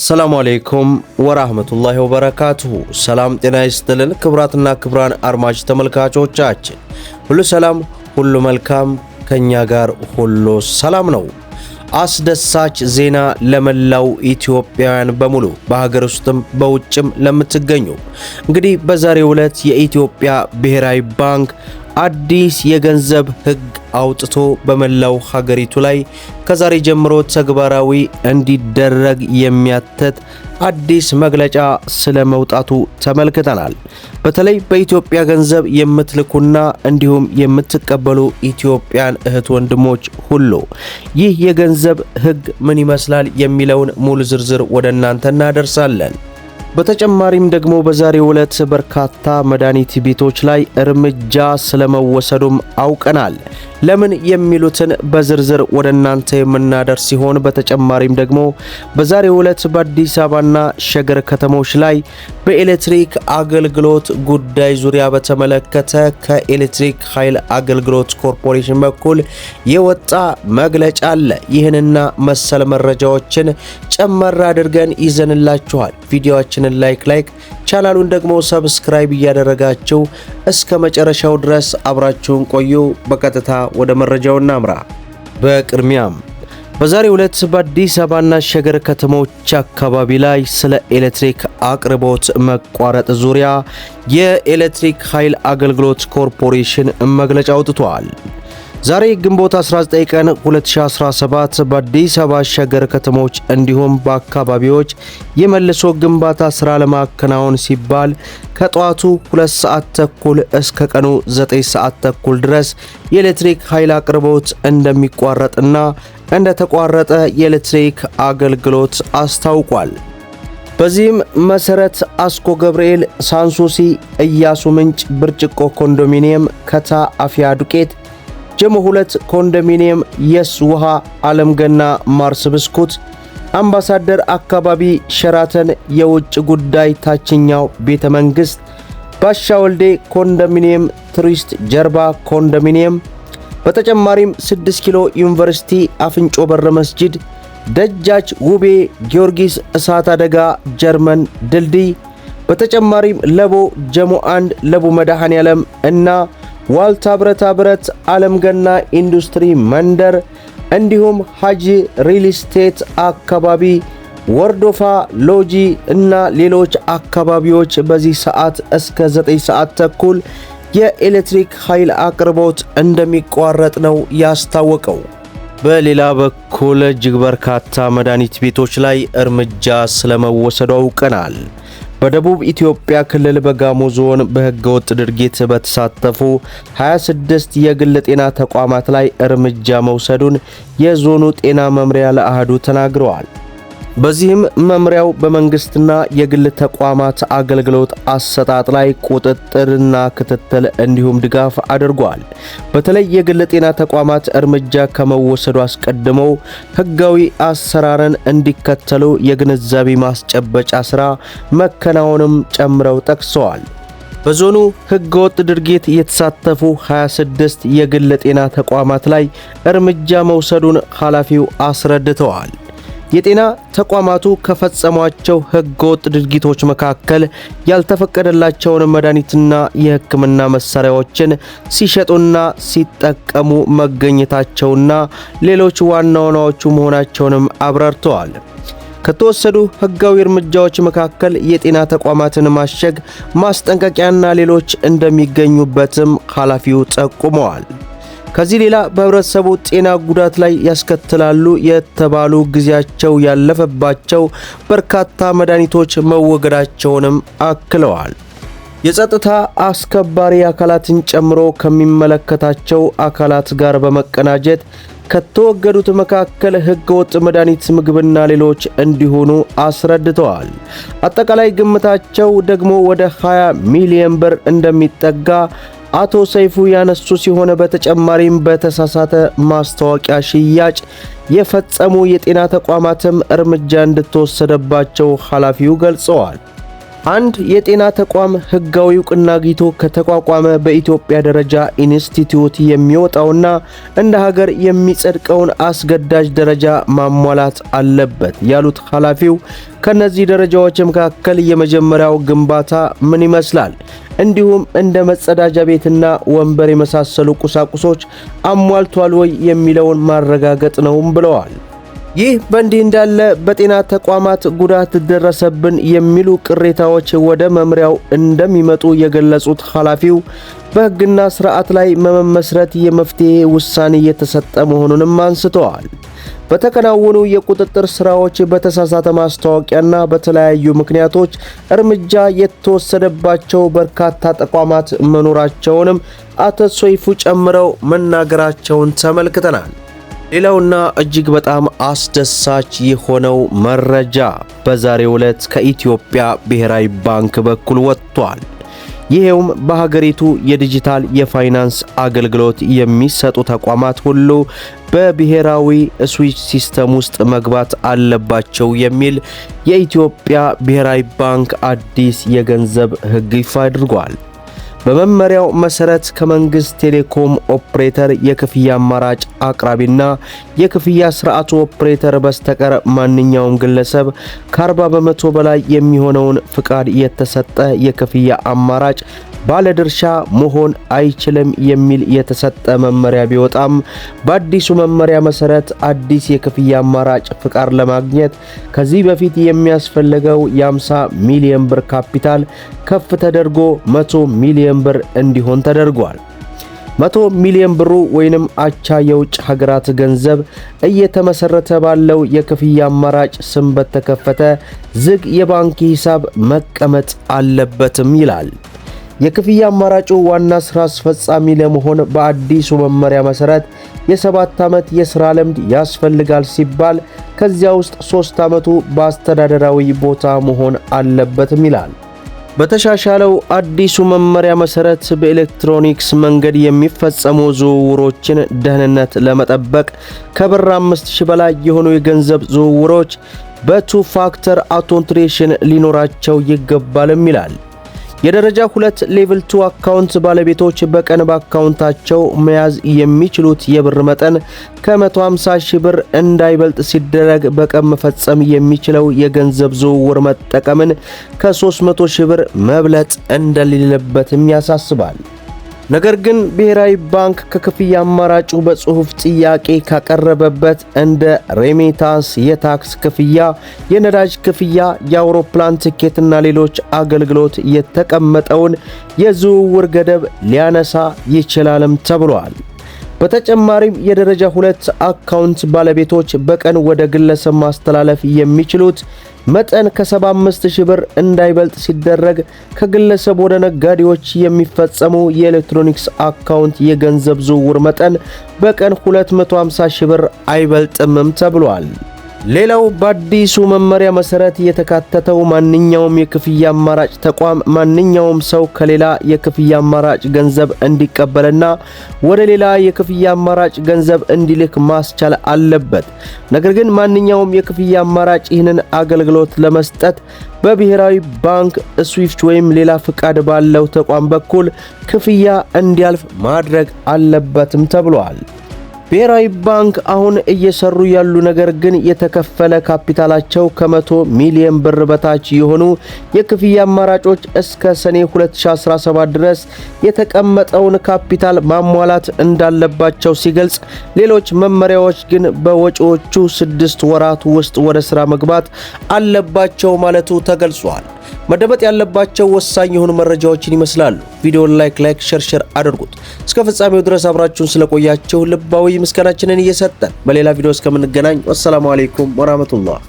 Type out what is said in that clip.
ሰላም አለይኩም ወራህመቱላሂ ወበረካቱሁ። ሰላም ጤና ይስጥልን ክብራትና ክብራን አድማጭ ተመልካቾቻችን ሁሉ ሰላም ሁሉ መልካም፣ ከኛ ጋር ሁሉ ሰላም ነው። አስደሳች ዜና ለመላው ኢትዮጵያውያን በሙሉ በሀገር ውስጥም በውጭም ለምትገኙ እንግዲህ በዛሬው ዕለት የኢትዮጵያ ብሔራዊ ባንክ አዲስ የገንዘብ ሕግ አውጥቶ በመላው ሀገሪቱ ላይ ከዛሬ ጀምሮ ተግባራዊ እንዲደረግ የሚያትት አዲስ መግለጫ ስለመውጣቱ ተመልክተናል። በተለይ በኢትዮጵያ ገንዘብ የምትልኩና እንዲሁም የምትቀበሉ ኢትዮጵያን እህት ወንድሞች ሁሉ ይህ የገንዘብ ሕግ ምን ይመስላል የሚለውን ሙሉ ዝርዝር ወደ እናንተ እናደርሳለን። በተጨማሪም ደግሞ በዛሬው ዕለት በርካታ መድኃኒት ቤቶች ላይ እርምጃ ስለመወሰዱም አውቀናል። ለምን የሚሉትን በዝርዝር ወደ እናንተ የምናደርስ ሲሆን በተጨማሪም ደግሞ በዛሬው ዕለት በአዲስ አበባና ሸገር ከተሞች ላይ በኤሌክትሪክ አገልግሎት ጉዳይ ዙሪያ በተመለከተ ከኤሌክትሪክ ኃይል አገልግሎት ኮርፖሬሽን በኩል የወጣ መግለጫ አለ። ይህንና መሰል መረጃዎችን ጨመር አድርገን ይዘንላችኋል። ቪዲዮአችንን ላይክ ቻናሉን ደግሞ ሰብስክራይብ እያደረጋችሁ እስከ መጨረሻው ድረስ አብራችሁን ቆዩ። በቀጥታ ወደ መረጃው እናምራ። በቅድሚያም በዛሬው ዕለት በአዲስ አበባና ሸገር ከተሞች አካባቢ ላይ ስለ ኤሌክትሪክ አቅርቦት መቋረጥ ዙሪያ የኤሌክትሪክ ኃይል አገልግሎት ኮርፖሬሽን መግለጫ አውጥቷል። ዛሬ ግንቦት 19 ቀን 2017 በአዲስ አበባ ሸገር ከተሞች እንዲሁም በአካባቢዎች የመልሶ ግንባታ ሥራ ለማከናወን ሲባል ከጠዋቱ 2 ሰዓት ተኩል እስከ ቀኑ 9 ሰዓት ተኩል ድረስ የኤሌክትሪክ ኃይል አቅርቦት እንደሚቋረጥና እንደተቋረጠ የኤሌክትሪክ አገልግሎት አስታውቋል። በዚህም መሰረት አስኮ ገብርኤል፣ ሳንሱሲ፣ ኢያሱ ምንጭ፣ ብርጭቆ ኮንዶሚኒየም፣ ከታ አፍያ ዱቄት፣ ጀሞ 2 ኮንዶሚኒየም፣ የስ ውሃ፣ ዓለም ገና፣ ማርስ ብስኩት፣ አምባሳደር አካባቢ፣ ሸራተን፣ የውጭ ጉዳይ ታችኛው ቤተ መንግሥት፣ ባሻ ወልዴ ኮንዶሚኒየም፣ ቱሪስት ጀርባ ኮንዶሚኒየም፣ በተጨማሪም 6 ኪሎ ዩኒቨርሲቲ፣ አፍንጮ በር መስጂድ፣ ደጃች ውቤ ጊዮርጊስ እሳት አደጋ ጀርመን ድልድይ፣ በተጨማሪም ለቦ ጀሞ 1 ለቡ መድኃኔ ዓለም እና ዋልታ ብረታ ብረት ዓለም ገና ኢንዱስትሪ መንደር እንዲሁም ሐጂ ሪል ስቴት አካባቢ፣ ወርዶፋ ሎጂ እና ሌሎች አካባቢዎች በዚህ ሰዓት እስከ 9 ሰዓት ተኩል የኤሌክትሪክ ኃይል አቅርቦት እንደሚቋረጥ ነው ያስታወቀው። በሌላ በኩል እጅግ በርካታ መድኃኒት ቤቶች ላይ እርምጃ ስለመወሰዱ አውቀናል። በደቡብ ኢትዮጵያ ክልል በጋሞ ዞን በሕገወጥ ድርጊት በተሳተፉ 26 የግል ጤና ተቋማት ላይ እርምጃ መውሰዱን የዞኑ ጤና መምሪያ ለአሃዱ ተናግረዋል። በዚህም መምሪያው በመንግስትና የግል ተቋማት አገልግሎት አሰጣጥ ላይ ቁጥጥርና ክትትል እንዲሁም ድጋፍ አድርጓል። በተለይ የግል ጤና ተቋማት እርምጃ ከመወሰዱ አስቀድመው ሕጋዊ አሰራርን እንዲከተሉ የግንዛቤ ማስጨበጫ ሥራ መከናወንም ጨምረው ጠቅሰዋል። በዞኑ ሕገወጥ ድርጊት የተሳተፉ 26 የግል ጤና ተቋማት ላይ እርምጃ መውሰዱን ኃላፊው አስረድተዋል። የጤና ተቋማቱ ከፈጸሟቸው ሕገወጥ ድርጊቶች መካከል ያልተፈቀደላቸውን መድኃኒትና የሕክምና መሳሪያዎችን ሲሸጡና ሲጠቀሙ መገኘታቸውና ሌሎች ዋና ዋናዎቹ መሆናቸውንም አብራርተዋል። ከተወሰዱ ሕጋዊ እርምጃዎች መካከል የጤና ተቋማትን ማሸግ፣ ማስጠንቀቂያና ሌሎች እንደሚገኙበትም ኃላፊው ጠቁመዋል። ከዚህ ሌላ በህብረተሰቡ ጤና ጉዳት ላይ ያስከትላሉ የተባሉ ጊዜያቸው ያለፈባቸው በርካታ መድኃኒቶች መወገዳቸውንም አክለዋል። የጸጥታ አስከባሪ አካላትን ጨምሮ ከሚመለከታቸው አካላት ጋር በመቀናጀት ከተወገዱት መካከል ሕገወጥ መድኃኒት፣ ምግብና ሌሎች እንዲሆኑ አስረድተዋል። አጠቃላይ ግምታቸው ደግሞ ወደ 20 ሚሊዮን ብር እንደሚጠጋ አቶ ሰይፉ ያነሱ ሲሆን በተጨማሪም በተሳሳተ ማስታወቂያ ሽያጭ የፈጸሙ የጤና ተቋማትም እርምጃ እንድትወሰደባቸው ኃላፊው ገልጸዋል። አንድ የጤና ተቋም ህጋዊ እውቅና አግኝቶ ከተቋቋመ በኢትዮጵያ ደረጃ ኢንስቲትዩት የሚወጣውና እንደ ሀገር የሚጸድቀውን አስገዳጅ ደረጃ ማሟላት አለበት ያሉት ኃላፊው፣ ከነዚህ ደረጃዎች መካከል የመጀመሪያው ግንባታ ምን ይመስላል፣ እንዲሁም እንደ መጸዳጃ ቤትና ወንበር የመሳሰሉ ቁሳቁሶች አሟልቷል ወይ የሚለውን ማረጋገጥ ነውም ብለዋል። ይህ በእንዲህ እንዳለ በጤና ተቋማት ጉዳት ደረሰብን የሚሉ ቅሬታዎች ወደ መምሪያው እንደሚመጡ የገለጹት ኃላፊው በሕግና ስርዓት ላይ መመስረት የመፍትሄ ውሳኔ የተሰጠ መሆኑንም አንስተዋል። በተከናወኑ የቁጥጥር ስራዎች በተሳሳተ ማስታወቂያና በተለያዩ ምክንያቶች እርምጃ የተወሰደባቸው በርካታ ተቋማት መኖራቸውንም አቶ ሰይፉ ጨምረው መናገራቸውን ተመልክተናል። ሌላውና እጅግ በጣም አስደሳች የሆነው መረጃ በዛሬው ዕለት ከኢትዮጵያ ብሔራዊ ባንክ በኩል ወጥቷል። ይሄውም በሀገሪቱ የዲጂታል የፋይናንስ አገልግሎት የሚሰጡ ተቋማት ሁሉ በብሔራዊ ስዊች ሲስተም ውስጥ መግባት አለባቸው የሚል የኢትዮጵያ ብሔራዊ ባንክ አዲስ የገንዘብ ሕግ ይፋ አድርጓል። በመመሪያው መሰረት ከመንግስት ቴሌኮም ኦፕሬተር የክፍያ አማራጭ አቅራቢና የክፍያ ስርዓቱ ኦፕሬተር በስተቀር ማንኛውም ግለሰብ ከ40 በመቶ በላይ የሚሆነውን ፍቃድ የተሰጠ የክፍያ አማራጭ ባለድርሻ መሆን አይችልም የሚል የተሰጠ መመሪያ ቢወጣም በአዲሱ መመሪያ መሰረት አዲስ የክፍያ አማራጭ ፍቃድ ለማግኘት ከዚህ በፊት የሚያስፈልገው የ50 ሚሊዮን ብር ካፒታል ከፍ ተደርጎ 100 ሚሊዮን ብር እንዲሆን ተደርጓል። 100 ሚሊዮን ብሩ ወይንም አቻ የውጭ ሀገራት ገንዘብ እየተመሰረተ ባለው የክፍያ አማራጭ ስም በተከፈተ ዝግ የባንክ ሂሳብ መቀመጥ አለበትም ይላል። የክፍያ አማራጩ ዋና ስራ አስፈጻሚ ለመሆን በአዲሱ መመሪያ መሰረት የ7 ዓመት የሥራ ልምድ ያስፈልጋል ሲባል ከዚያ ውስጥ 3 ዓመቱ በአስተዳደራዊ ቦታ መሆን አለበትም ይላል። በተሻሻለው አዲሱ መመሪያ መሰረት በኤሌክትሮኒክስ መንገድ የሚፈጸሙ ዝውውሮችን ደህንነት ለመጠበቅ ከብር 5000 በላይ የሆኑ የገንዘብ ዝውውሮች በቱ ፋክተር አውቶንቲኬሽን ሊኖራቸው ይገባልም ይላል። የደረጃ 2 ሌቭል 2 አካውንት ባለቤቶች በቀን በአካውንታቸው መያዝ የሚችሉት የብር መጠን ከ150 ሺህ ብር እንዳይበልጥ ሲደረግ በቀን መፈጸም የሚችለው የገንዘብ ዝውውር መጠቀምን ከ300 ሺህ ብር መብለጥ እንደሌለበትም ያሳስባል። ነገር ግን ብሔራዊ ባንክ ከክፍያ አማራጩ በጽሑፍ ጥያቄ ካቀረበበት እንደ ሬሚታንስ፣ የታክስ ክፍያ፣ የነዳጅ ክፍያ፣ የአውሮፕላን ትኬትና ሌሎች አገልግሎት የተቀመጠውን የዝውውር ገደብ ሊያነሳ ይችላልም ተብሏል። በተጨማሪም የደረጃ 2 አካውንት ባለቤቶች በቀን ወደ ግለሰብ ማስተላለፍ የሚችሉት መጠን ከ75000 ብር እንዳይበልጥ ሲደረግ ከግለሰብ ወደ ነጋዴዎች የሚፈጸሙ የኤሌክትሮኒክስ አካውንት የገንዘብ ዝውውር መጠን በቀን 250,000 ብር አይበልጥምም ተብሏል። ሌላው በአዲሱ መመሪያ መሰረት የተካተተው ማንኛውም የክፍያ አማራጭ ተቋም ማንኛውም ሰው ከሌላ የክፍያ አማራጭ ገንዘብ እንዲቀበልና ወደ ሌላ የክፍያ አማራጭ ገንዘብ እንዲልክ ማስቻል አለበት። ነገር ግን ማንኛውም የክፍያ አማራጭ ይህንን አገልግሎት ለመስጠት በብሔራዊ ባንክ ስዊፍት ወይም ሌላ ፍቃድ ባለው ተቋም በኩል ክፍያ እንዲያልፍ ማድረግ አለበትም ተብሏል። ብሔራዊ ባንክ አሁን እየሰሩ ያሉ ነገር ግን የተከፈለ ካፒታላቸው ከ100 ሚሊዮን ብር በታች የሆኑ የክፍያ አማራጮች እስከ ሰኔ 2017 ድረስ የተቀመጠውን ካፒታል ማሟላት እንዳለባቸው ሲገልጽ፣ ሌሎች መመሪያዎች ግን በወጪዎቹ 6 ወራት ውስጥ ወደ ሥራ መግባት አለባቸው ማለቱ ተገልጿል። መደመጥ ያለባቸው ወሳኝ የሆኑ መረጃዎችን ይመስላሉ። ቪዲዮውን ላይክ ሸር አድርጉት። እስከ ፍጻሜው ድረስ አብራችሁን ስለቆያችሁ ልባዊ ምስጋናችንን እየሰጠን በሌላ ቪዲዮ እስከምንገናኝ ወሰላሙ አለይኩም ወራህመቱላህ።